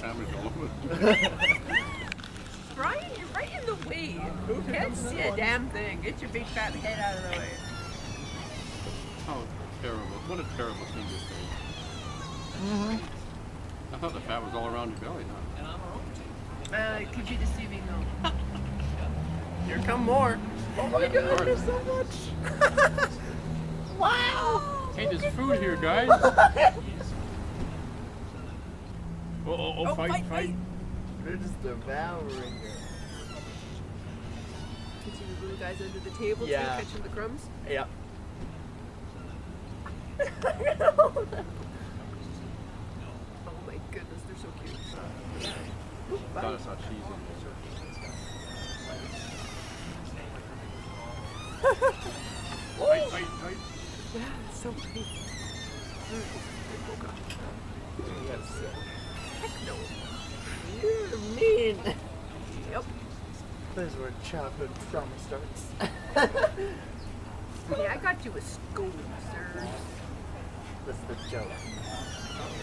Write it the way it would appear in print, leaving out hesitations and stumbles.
sandwich all over. Brian, you're right in the way. Can't see a damn thing. Get your big fat head out of the way. How terrible. What a terrible thing to say. I thought the fat was all around your belly, huh? It could be deceiving though. Here come more. Oh my god, there's so much. Wow. Hey, there's food here, guys. Oh, fight. They're just devouring it. You see the little guys under the table too, Yeah. catching the crumbs? Yep. Oh my goodness, they're so cute. Thought I saw cheese in there. Fight. Yeah, it's so pretty. Yes. Heck no. You're mean. Yep. This is where childhood trauma starts. Hey, I got you a school, sir. That's the joke.